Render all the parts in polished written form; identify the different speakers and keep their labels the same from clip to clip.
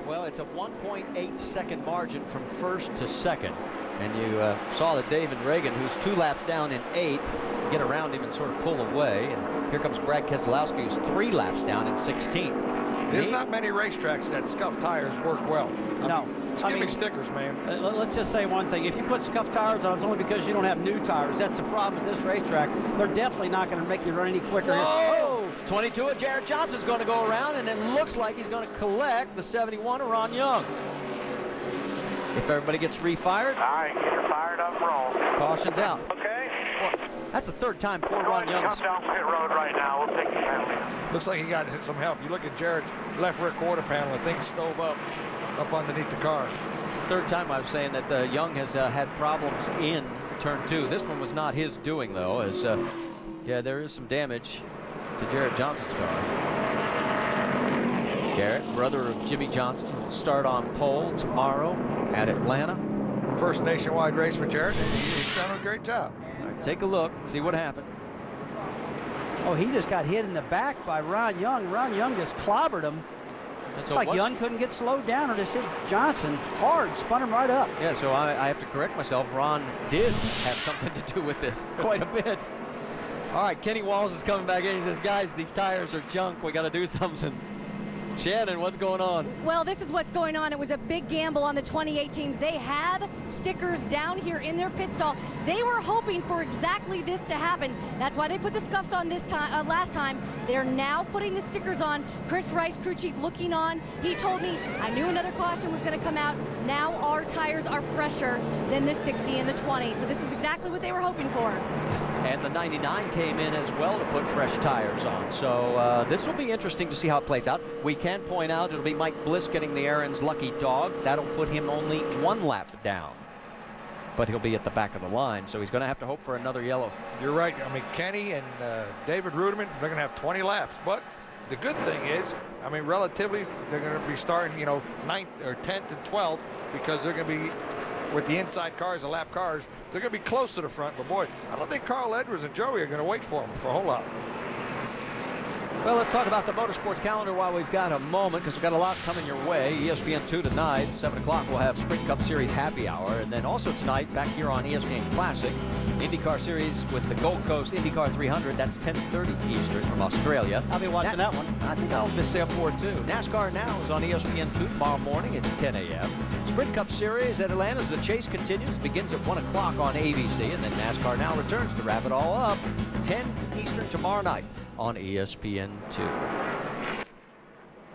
Speaker 1: Well, it's a 1.8 second margin from first to second. And you saw that David Reagan, who's 2 laps down in 8th, get around him and sort of pull away. And here comes Brad Keselowski, who's 3 laps down in 16th.
Speaker 2: There's not many racetracks that scuffed tires work well. Just give me stickers, man.
Speaker 3: Let's just say one thing. If you put scuffed tires on, it's only because you don't have new tires. That's the problem with this racetrack. They're definitely not going to make you run any quicker.
Speaker 1: Whoa! 22 of Jared Johnson's going to go around, and it looks like he's going to collect the 71 of Ron Young. If everybody gets refired.
Speaker 4: All right, get her fired up, roll.
Speaker 1: Caution's out.
Speaker 4: Okay.
Speaker 1: Well, that's the 3rd time poor Ron Young's.
Speaker 4: Come down pit road right now. We'll take the penalty.
Speaker 2: Looks like he got some help. You look at Jared's left rear quarter panel, the thing's stove up underneath the car.
Speaker 1: It's the 3rd time I was saying that Young has had problems in turn 2. This one was not his doing, though, as yeah, there is some damage to Jared Johnson's car. Jared, brother of Jimmy Johnson, will start on pole tomorrow at Atlanta.
Speaker 2: First nationwide race for Jared. He's done a great job.
Speaker 1: All right, take a look, see what happened.
Speaker 3: Oh, he just got hit in the back by Ron Young. Ron Young just clobbered him. It's like Young couldn't get slowed down or just hit Johnson hard, spun him right up.
Speaker 1: Yeah, so I have to correct myself. Ron did have something to do with this quite a bit. All right, Kenny Walls is coming back in. He says, guys, these tires are junk. We got to do something. Shannon, what's going on?
Speaker 5: Well, this is what's going on. It was a big gamble on the 28 teams. They have stickers down here in their pit stall. They were hoping for exactly this to happen. That's why they put the scuffs on this time. Last time, they're now putting the stickers on. Chris Rice, crew chief, looking on. He told me, I knew another caution was going to come out. Now our tires are fresher than the 60 and the 20. So this is exactly what they were hoping for.
Speaker 1: And the 99 came in as well to put fresh tires on. So this will be interesting to see how it plays out. We can point out it'll be Mike Bliss getting the Aaron's lucky dog. That'll put him only 1 lap down. But he'll be at the back of the line, so he's going to have to hope for another yellow.
Speaker 2: You're right. I mean, Kenny and David Ruderman, they're going to have 20 laps. But the good thing is, I mean, relatively, they're going to be starting, 9th or 10th and 12th because they're going to be with the inside cars, the lap cars, they're going to be close to the front. But boy, I don't think Carl Edwards and Joey are going to wait for them for a whole lot.
Speaker 1: Well, let's talk about the motorsports calendar while we've got a moment, because we've got a lot coming your way. ESPN2 tonight, 7 o'clock, we'll have Sprint Cup Series Happy Hour. And then also tonight, back here on ESPN Classic, IndyCar Series with the Gold Coast IndyCar 300. That's 10:30 Eastern from Australia.
Speaker 3: I'll be watching that one.
Speaker 1: I think I'll stay up for it, too. NASCAR Now is on ESPN2 tomorrow morning at 10 a.m. Sprint Cup Series at Atlanta as the chase continues. It begins at 1 o'clock on ABC, and then NASCAR Now returns to wrap it all up 10 Eastern tomorrow night on ESPN2.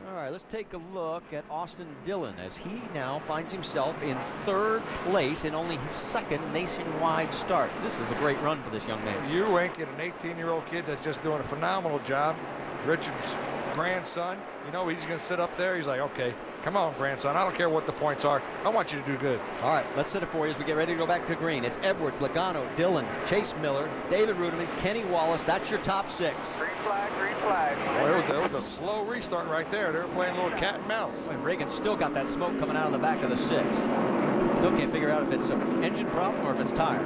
Speaker 1: All right, let's take a look at Austin Dillon as he now finds himself in 3rd place in only his 2nd nationwide start. This is a great run for this young man.
Speaker 2: You ain't get an 18-year-old kid that's just doing a phenomenal job. Richard's grandson, he's going to sit up there. He's like, okay, come on, grandson. I don't care what the points are. I want you to do good.
Speaker 1: All right, let's set it for you as we get ready to go back to green. It's Edwards, Logano, Dillon, Chase Miller, David Ruderman, Kenny Wallace. That's your top 6.
Speaker 4: Green flag, green flag.
Speaker 2: Well, there was a slow restart right there. They were playing a little cat and mouse.
Speaker 1: And Reagan still got that smoke coming out of the back of the 6. Still can't figure out if it's an engine problem or if it's tire.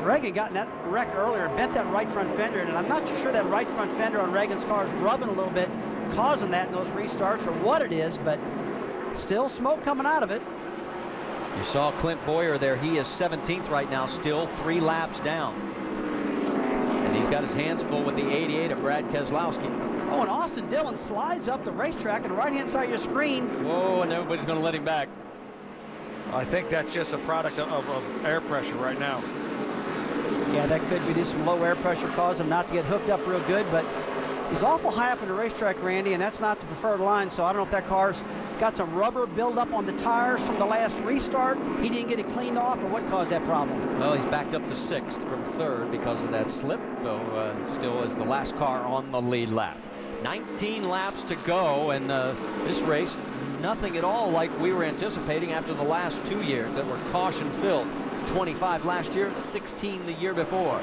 Speaker 3: Reagan got in that wreck earlier, bent that right front fender, and I'm not too sure that right front fender on Reagan's car is rubbing a little bit, causing that in those restarts or what it is, but still smoke coming out of it.
Speaker 1: You saw Clint Boyer there. He is 17th right now, still 3 laps down. And he's got his hands full with the 88 of Brad Keselowski.
Speaker 3: Oh, and Austin Dillon slides up the racetrack on the right-hand side of your screen.
Speaker 1: Whoa, and everybody's going to let him back.
Speaker 2: I think that's just a product of air pressure right now.
Speaker 3: Yeah, that could be just some low air pressure cause him not to get hooked up real good, but he's awful high up in the racetrack, Randy, and that's not the preferred line, so I don't know if that car's got some rubber buildup on the tires from the last restart. He didn't get it cleaned off, or what caused that problem?
Speaker 1: Well, he's backed up to 6th from 3rd because of that slip, though still is the last car on the lead lap. 19 laps to go, and this race, nothing at all like we were anticipating after the last 2 years that were caution-filled. 25 last year, 16 the year before.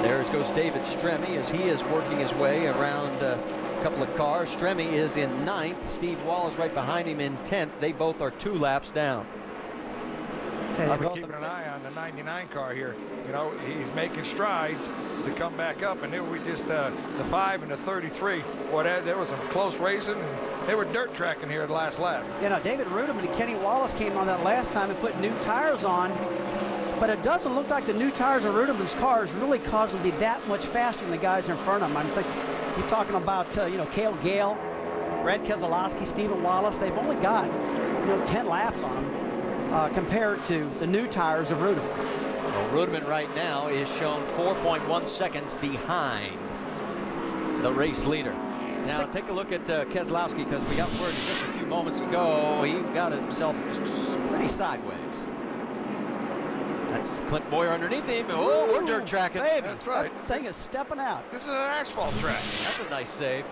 Speaker 1: There goes David Stremme as he is working his way around a couple of cars. Stremme is in 9th. Steve Wall is right behind him in 10th. They both are 2 laps down.
Speaker 2: I've been keeping an eye on the 99 car here. You know, he's making strides to come back up, and then we just the 5 and the 33. There was some close racing, and they were dirt tracking here at the last lap.
Speaker 3: Yeah, now David Rudeman and Kenny Wallace came on that last time and put new tires on, but it doesn't look like the new tires on Rudeman's cars really caused them to be that much faster than the guys in front of them. I'm thinking you're talking about Cale Gale, Brad Keselowski, Stephen Wallace. They've only got 10 laps on them. Compared to the new tires of Rudeman.
Speaker 1: Well, Rudeman right now is shown 4.1 seconds behind the race leader. Now take a look at Keselowski, because we got word just a few moments ago he got himself pretty sideways. That's Clint Boyer underneath him. Oh, we're dirt tracking.
Speaker 3: Baby,
Speaker 2: that's right.
Speaker 3: That thing is stepping out.
Speaker 2: This is an asphalt track.
Speaker 1: That's a nice save.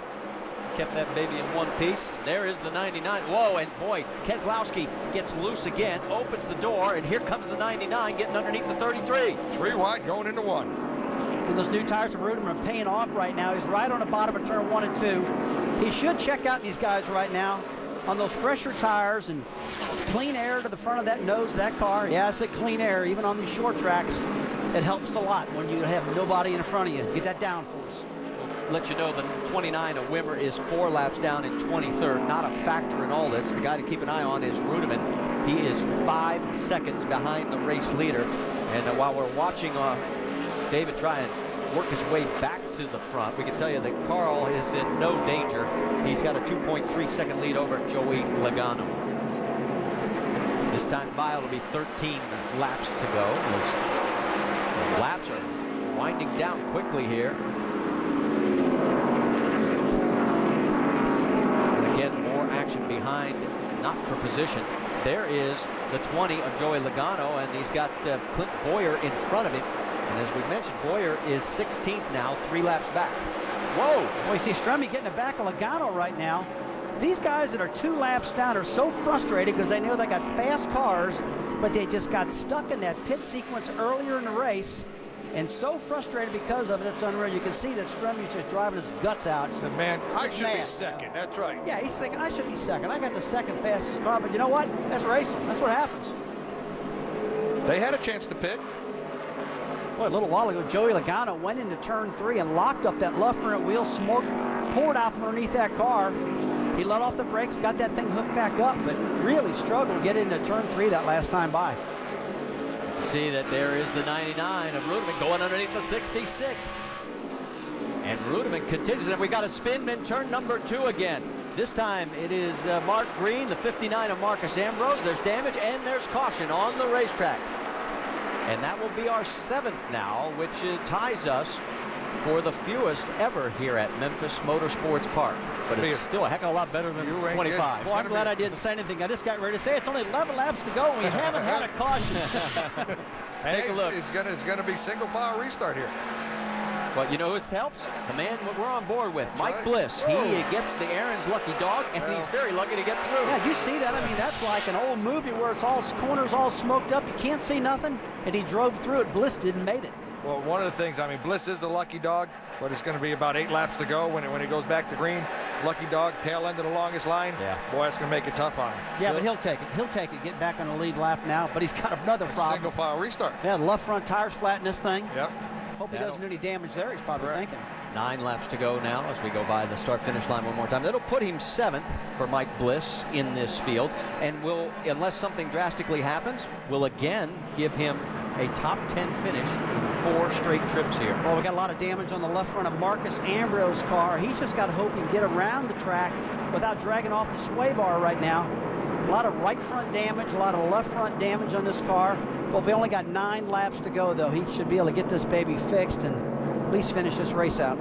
Speaker 1: Kept that baby in one piece. There is the 99. Whoa, and boy, Keselowski gets loose again, opens the door, and here comes the 99 getting underneath the 33.
Speaker 2: 3 wide going into 1.
Speaker 3: And those new tires of Rudeman are paying off right now. He's right on the bottom of turn 1 and 2. He should check out these guys right now on those fresher tires and clean air to the front of that nose of that car. Yeah, I said clean air, even on these short tracks. It helps a lot when you have nobody in front of you. Get that down for us.
Speaker 1: Let you know the 29 of Wimmer is 4 laps down in 23rd. Not a factor in all this. The guy to keep an eye on is Rudeman. He is 5 seconds behind the race leader. And while we're watching David try and work his way back to the front, we can tell you that Carl is in no danger. He's got a 2.3 second lead over Joey Logano. This time by it'll be 13 laps to go. Those laps are winding down quickly here. Again, more action behind, not for position. There is the 20 of Joey Logano, and he's got Clint Boyer in front of him. And as we mentioned, Boyer is 16th now, 3 laps back. Whoa!
Speaker 3: Boy, you see Strummy getting it back of Logano right now. These guys that are 2 laps down are so frustrated because they know they got fast cars, but they just got stuck in that pit sequence earlier in the race. And so frustrated because of it, it's unreal. You can see that Strumy's just driving his guts out.
Speaker 2: He said, man, I should be second. That's right.
Speaker 3: Yeah, he's thinking, I should be second. I got the second fastest car, but you know what? That's racing. That's what happens.
Speaker 2: They had a chance to pit.
Speaker 3: Boy, a little while ago, Joey Logano went into turn 3 and locked up that left front wheel. Smoke poured out from underneath that car. He let off the brakes, got that thing hooked back up, but really struggled to get into turn 3 that last time by.
Speaker 1: See that there is the 99 of Rudeman going underneath the 66. And Rudeman continues, and we got a spin in turn number 2 again. This time it is Mark Green, the 59 of Marcus Ambrose. There's damage and there's caution on the racetrack. And that will be our 7th now, which ties us for the fewest ever here at Memphis Motorsports Park. But it's still a heck of a lot better than 25.
Speaker 3: Well, I'm glad I didn't say anything. I just got ready to say it's only 11 laps to go. We haven't had a caution.
Speaker 1: Take a look.
Speaker 2: It's gonna be single file restart here.
Speaker 1: But you know who helps? The man we're on board with,
Speaker 2: That's
Speaker 1: Mike
Speaker 2: right.
Speaker 1: Bliss. He gets the Aaron's lucky dog, and he's very lucky to get through.
Speaker 3: Yeah, you see that? I mean, that's like an old movie where it's all corners all smoked up. You can't see nothing, and he drove through it. Bliss didn't made it.
Speaker 2: Well, one of the things, I mean, Bliss is the lucky dog, but it's going to be about 8 laps to go when it goes back to green. Lucky dog, tail end of the longest line.
Speaker 1: Yeah.
Speaker 2: Boy, that's going to make it tough on him.
Speaker 3: Yeah, but he'll take it. He'll take it, get back on the lead lap now, but he's got another problem.
Speaker 2: Single file restart.
Speaker 3: Yeah, the left front tire's flat in this thing.
Speaker 2: Yep.
Speaker 3: Hope he doesn't do any damage there, he's probably thinking.
Speaker 1: 9 laps to go now as we go by the start-finish line one more time. That'll put him 7th for Mike Bliss in this field, and will, unless something drastically happens, will again give him a top 10 finish in 4 straight trips here.
Speaker 3: Well, we got a lot of damage on the left front of Marcus Ambrose's car. He's just got to hope he can get around the track without dragging off the sway bar right now. A lot of right front damage, a lot of left front damage on this car. Well, if we only got 9 laps to go, though, he should be able to get this baby fixed and at least finish this race out.